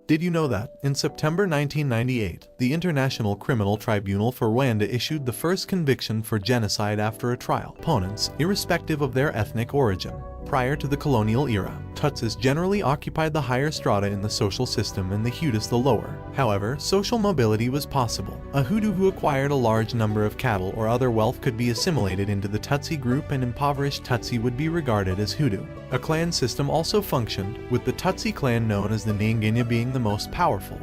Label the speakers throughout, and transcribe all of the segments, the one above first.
Speaker 1: Did you know that, in September 1998, the International Criminal Tribunal for Rwanda issued the first conviction for genocide after a trial? Opponents, irrespective of their ethnic origin. Prior to the colonial era, Tutsis generally occupied the higher strata in the social system and the Hutus the lower. However, social mobility was possible. A Hutu who acquired a large number of cattle or other wealth could be assimilated into the Tutsi group, and impoverished Tutsi would be regarded as Hutu. A clan system also functioned, with the Tutsi clan known as the Nyingenya being the most powerful.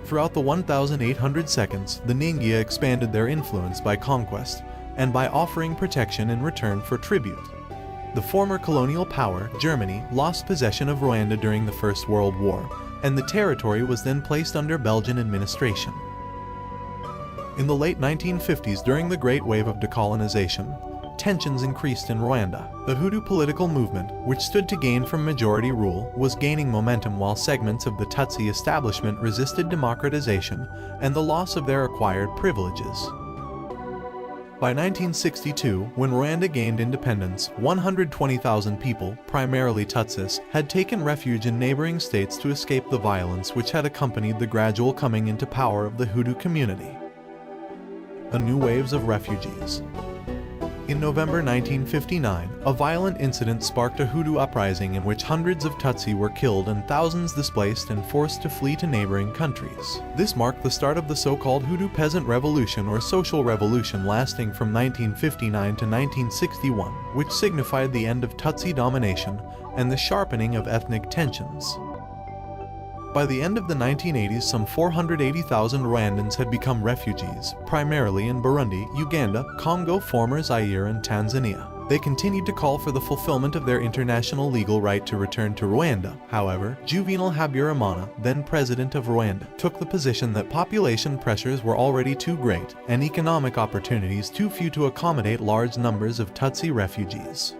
Speaker 1: Throughout the 1800 seconds, the Nyingenya expanded their influence by conquest, and by offering protection in return for tribute. The former colonial power, Germany, lost possession of Rwanda during the First World War, and the territory was then placed under Belgian administration. In the late 1950s, during the Great Wave of decolonization, tensions increased in Rwanda. The Hutu political movement, which stood to gain from majority rule, was gaining momentum, while segments of the Tutsi establishment resisted democratization and the loss of their acquired privileges. By 1962, when Rwanda gained independence, 120,000 people, primarily Tutsis, had taken refuge in neighboring states to escape the violence which had accompanied the gradual coming into power of the Hutu community. New waves of refugees. In November 1959, a violent incident sparked a Hutu uprising in which hundreds of Tutsi were killed and thousands displaced and forced to flee to neighboring countries. This marked the start of the so-called Hutu Peasant Revolution or Social Revolution, lasting from 1959 to 1961, which signified the end of Tutsi domination and the sharpening of ethnic tensions. By the end of the 1980s, some 480,000 Rwandans had become refugees, primarily in Burundi, Uganda, Congo, former Zaire, and Tanzania. They continued to call for the fulfillment of their international legal right to return to Rwanda. However, Juvenal Habyarimana, then president of Rwanda, took the position that population pressures were already too great and economic opportunities too few to accommodate large numbers of Tutsi refugees.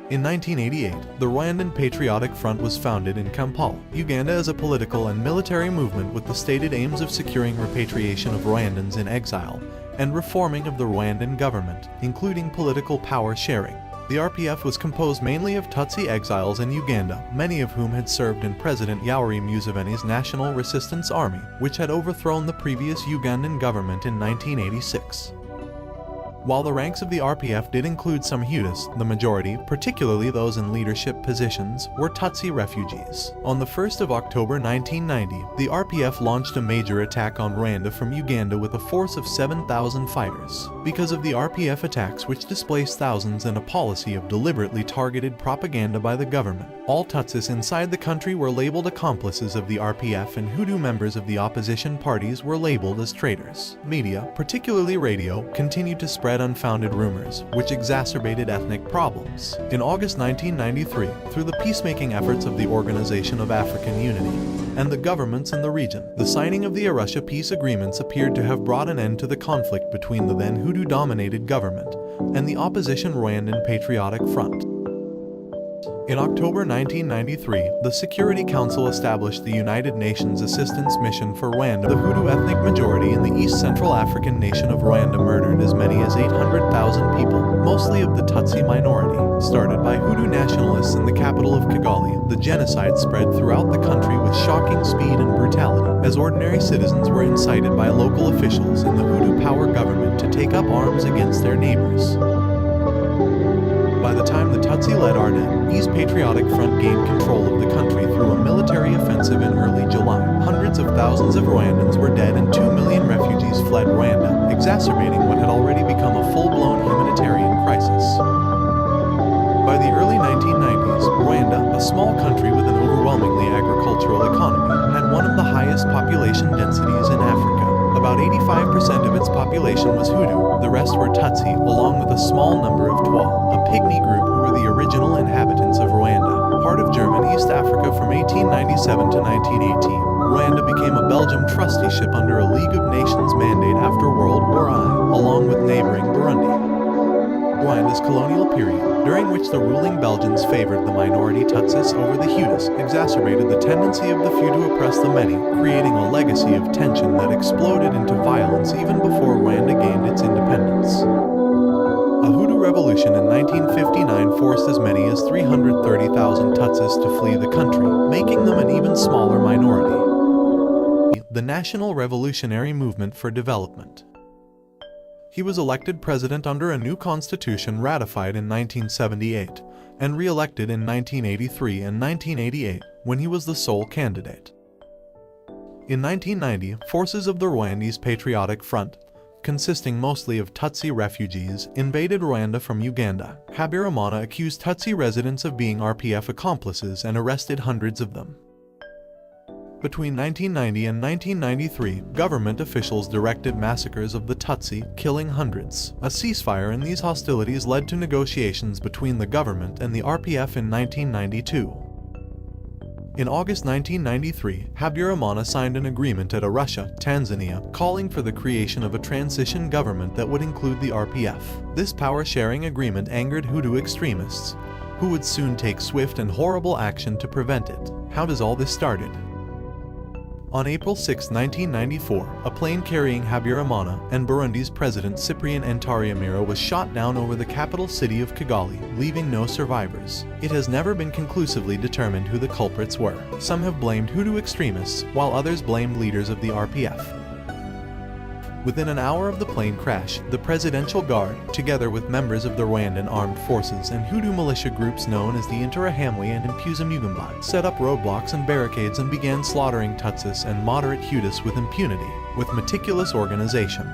Speaker 1: In 1988, the Rwandan Patriotic Front was founded in Kampala, Uganda, as a political and military movement with the stated aims of securing repatriation of Rwandans in exile and reforming of the Rwandan government, including political power sharing. The RPF was composed mainly of Tutsi exiles in Uganda, many of whom had served in President Yoweri Museveni's National Resistance Army, which had overthrown the previous Ugandan government in 1986. While the ranks of the RPF did include some Hutus, the majority, particularly those in leadership positions, were Tutsi refugees. On the 1st of October 1990, the RPF launched a major attack on Rwanda from Uganda with a force of 7,000 fighters. Because of the RPF attacks, which displaced thousands, and a policy of deliberately targeted propaganda by the government, all Tutsis inside the country were labeled accomplices of the RPF, and Hutu members of the opposition parties were labeled as traitors. Media, particularly radio, continued to spread unfounded rumors, which exacerbated ethnic problems. In August 1993, through the peacemaking efforts of the Organization of African Unity and the governments in the region, the signing of the Arusha peace agreements appeared to have brought an end to the conflict between the then Hutu-dominated government and the opposition Rwandan Patriotic Front. In October 1993, the Security Council established the United Nations Assistance Mission for Rwanda. The Hutu ethnic majority in the East Central African nation of Rwanda murdered as many as 800,000 people, mostly of the Tutsi minority. Started by Hutu nationalists in the capital of Kigali, the genocide spread throughout the country with shocking speed and brutality, as ordinary citizens were incited by local officials in the Hutu power government to take up arms against their neighbors. By the time the Tutsi-led Rwandese Patriotic Front gained control of the country through a military offensive in early July, hundreds of thousands of Rwandans were dead and 2 million refugees fled Rwanda, exacerbating what had already become a full-blown humanitarian crisis. By the early 1990s, Rwanda, a small country with an overwhelmingly agricultural economy, had one of the highest population densities in Africa. About 85% of its population was Hutu, the rest were Tutsi, along with a small number of Twa, a pygmy group who were the original inhabitants of Rwanda. Part of German East Africa from 1897 to 1918, Rwanda became a Belgian trusteeship under a League of Nations mandate after World War I, along with neighboring Burundi. Rwanda's colonial period, during which the ruling Belgians favored the minority Tutsis over the Hutus, exacerbated the tendency of the few to oppress the many, creating a legacy of tension that exploded into violence even before Rwanda gained its independence. A Hutu Revolution in 1959 forced as many as 330,000 Tutsis to flee the country, making them an even smaller minority. The National Revolutionary Movement for Development. He was elected president under a new constitution ratified in 1978, and re-elected in 1983 and 1988, when he was the sole candidate. In 1990, forces of the Rwandese Patriotic Front, consisting mostly of Tutsi refugees, invaded Rwanda from Uganda. Habyarimana accused Tutsi residents of being RPF accomplices and arrested hundreds of them. Between 1990 and 1993, government officials directed massacres of the Tutsi, killing hundreds. A ceasefire in these hostilities led to negotiations between the government and the RPF in 1992. In August 1993, Habyarimana signed an agreement at Arusha, Tanzania, calling for the creation of a transition government that would include the RPF. This power-sharing agreement angered Hutu extremists, who would soon take swift and horrible action to prevent it. How does all this started? On April 6, 1994, a plane carrying Habyarimana and Burundi's President Cyprien Ntaryamira was shot down over the capital city of Kigali, leaving no survivors. It has never been conclusively determined who the culprits were. Some have blamed Hutu extremists, while others blamed leaders of the RPF. Within an hour of the plane crash, the Presidential Guard, together with members of the Rwandan armed forces and Hutu militia groups known as the Interahamwe and Impuzamugambi, set up roadblocks and barricades and began slaughtering Tutsis and moderate Hutus with impunity, with meticulous organization.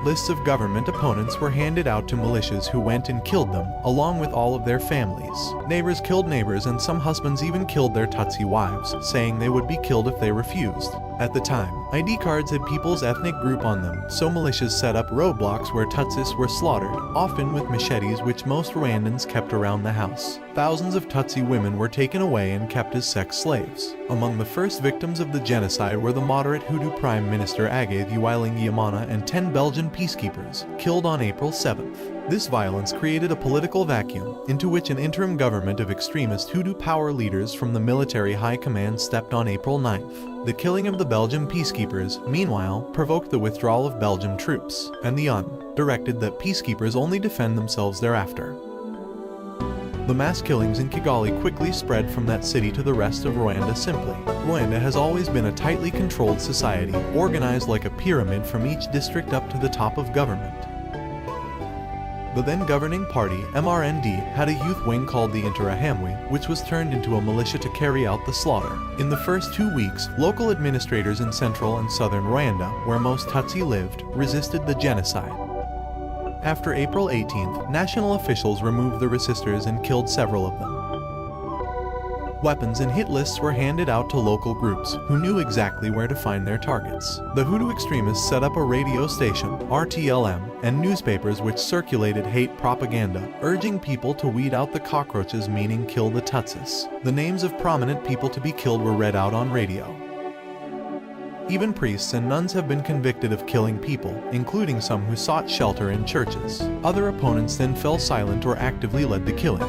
Speaker 1: Lists of government opponents were handed out to militias who went and killed them, along with all of their families. Neighbors killed neighbors, and some husbands even killed their Tutsi wives, saying they would be killed if they refused. At the time, ID cards had people's ethnic group on them, so militias set up roadblocks where Tutsis were slaughtered, often with machetes which most Rwandans kept around the house. Thousands of Tutsi women were taken away and kept as sex slaves. Among the first victims of the genocide were the moderate Hutu Prime Minister Agathe Uwilingiyimana and 10 Belgian peacekeepers, killed on April 7th. This violence created a political vacuum, into which an interim government of extremist Hutu power leaders from the military high command stepped on April 9th. The killing of the Belgian peacekeepers, meanwhile, provoked the withdrawal of Belgian troops, and the UN directed that peacekeepers only defend themselves thereafter. The mass killings in Kigali quickly spread from that city to the rest of Rwanda simply. Rwanda has always been a tightly controlled society, organized like a pyramid from each district up to the top of government. The then governing party, MRND, had a youth wing called the Interahamwe, which was turned into a militia to carry out the slaughter. In the first 2 weeks, local administrators in central and southern Rwanda, where most Tutsi lived, resisted the genocide. After April 18th, national officials removed the resistors and killed several of them. Weapons and hit lists were handed out to local groups, who knew exactly where to find their targets. The Hutu extremists set up a radio station, RTLM, and newspapers which circulated hate propaganda, urging people to weed out the cockroaches, meaning kill the Tutsis. The names of prominent people to be killed were read out on radio. Even priests and nuns have been convicted of killing people, including some who sought shelter in churches. Other opponents then fell silent or actively led the killing.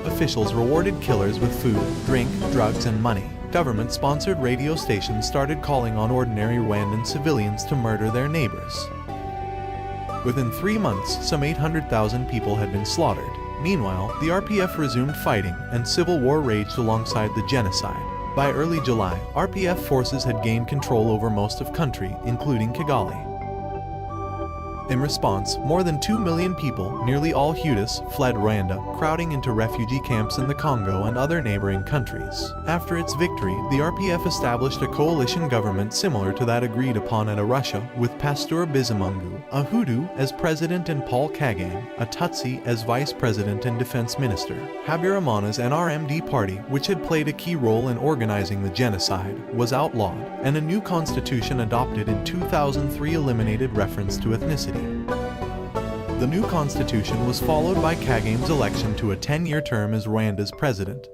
Speaker 1: Officials rewarded killers with food, drink, drugs, and money. Government-sponsored radio stations started calling on ordinary Rwandan civilians to murder their neighbors. Within 3 months, some 800,000 people had been slaughtered. Meanwhile, the RPF resumed fighting, and civil war raged alongside the genocide. By early July, RPF forces had gained control over most of the country, including Kigali. In response, more than 2 million people, nearly all Hutus, fled Rwanda, crowding into refugee camps in the Congo and other neighboring countries. After its victory, the RPF established a coalition government similar to that agreed upon at Arusha, with Pastor Bizimungu, a Hutu, as president and Paul Kagame, a Tutsi, as vice president and defense minister. Habyarimana's NRMD party, which had played a key role in organizing the genocide, was outlawed, and a new constitution adopted in 2003 eliminated reference to ethnicity. The new constitution was followed by Kagame's election to a 10-year term as Rwanda's president,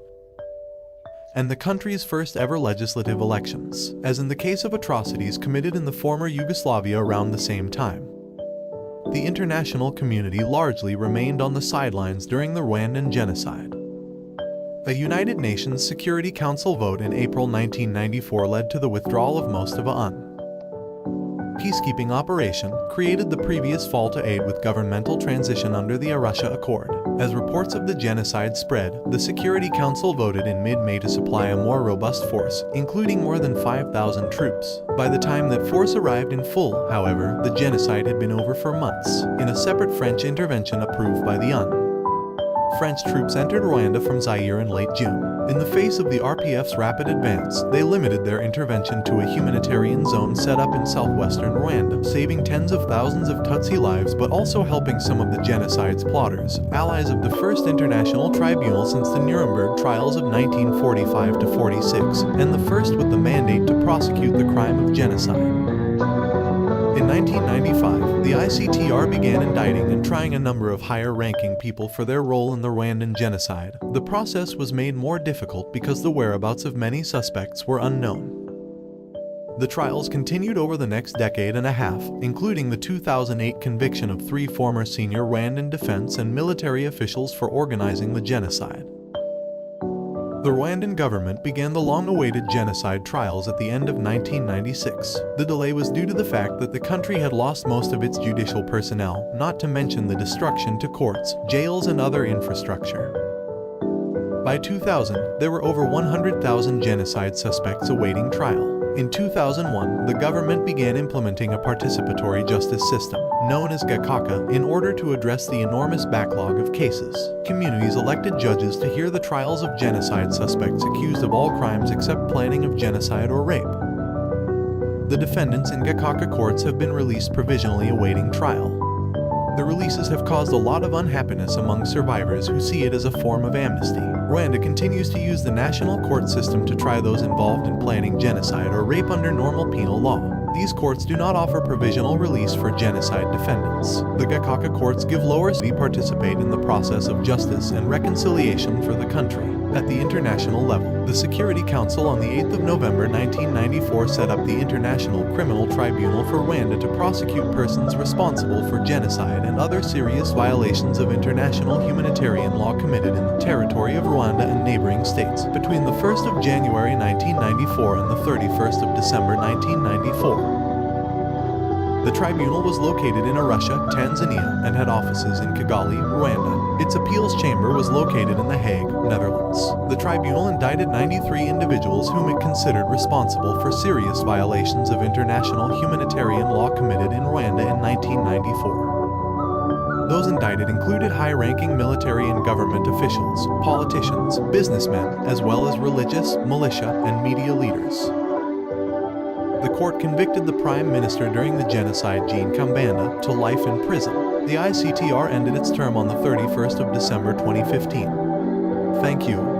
Speaker 1: and the country's first ever legislative elections, as in the case of atrocities committed in the former Yugoslavia around the same time. The international community largely remained on the sidelines during the Rwandan genocide. A United Nations Security Council vote in April 1994 led to the withdrawal of most of UN peacekeeping operation, created the previous fall to aid with governmental transition under the Arusha Accord. As reports of the genocide spread, the Security Council voted in mid-May to supply a more robust force, including more than 5,000 troops. By the time that force arrived in full, however, the genocide had been over for months. In a separate French intervention approved by the UN, French troops entered Rwanda from Zaire in late June. In the face of the RPF's rapid advance, they limited their intervention to a humanitarian zone set up in southwestern Rwanda, saving tens of thousands of Tutsi lives but also helping some of the genocide's plotters, allies of the First International Tribunal since the Nuremberg trials of 1945-46, and the first with the mandate to prosecute the crime of genocide. In 1995, the ICTR began indicting and trying a number of higher-ranking people for their role in the Rwandan genocide. The process was made more difficult because the whereabouts of many suspects were unknown. The trials continued over the next decade and a half, including the 2008 conviction of 3 former senior Rwandan defense and military officials for organizing the genocide. The Rwandan government began the long-awaited genocide trials at the end of 1996. The delay was due to the fact that the country had lost most of its judicial personnel, not to mention the destruction to courts, jails, and other infrastructure. By 2000, there were over 100,000 genocide suspects awaiting trial. In 2001, the government began implementing a participatory justice system, known as Gakaka, in order to address the enormous backlog of cases. Communities elected judges to hear the trials of genocide suspects accused of all crimes except planning of genocide or rape. The defendants in Gakaka courts have been released provisionally awaiting trial. The releases have caused a lot of unhappiness among survivors who see it as a form of amnesty. Rwanda continues to use the national court system to try those involved in planning genocide or rape under normal penal law. These courts do not offer provisional release for genocide defendants. The Gakaka courts give lower to participate in the process of justice and reconciliation for the country. At the international level, the Security Council on the 8th of November 1994 set up the International Criminal Tribunal for Rwanda to prosecute persons responsible for genocide and other serious violations of international humanitarian law committed in the territory of Rwanda and neighboring states between the 1st of January 1994 and the 31st of December 1994. The tribunal was located in Arusha, Tanzania, and had offices in Kigali, Rwanda. Its appeals chamber was located in The Hague, Netherlands. The tribunal indicted 93 individuals whom it considered responsible for serious violations of international humanitarian law committed in Rwanda in 1994. Those indicted included high-ranking military and government officials, politicians, businessmen, as well as religious, militia, and media leaders. The court convicted the Prime Minister during the genocide, Jean Kambanda, to life in prison. The ICTR ended its term on the 31st of December 2015. Thank you.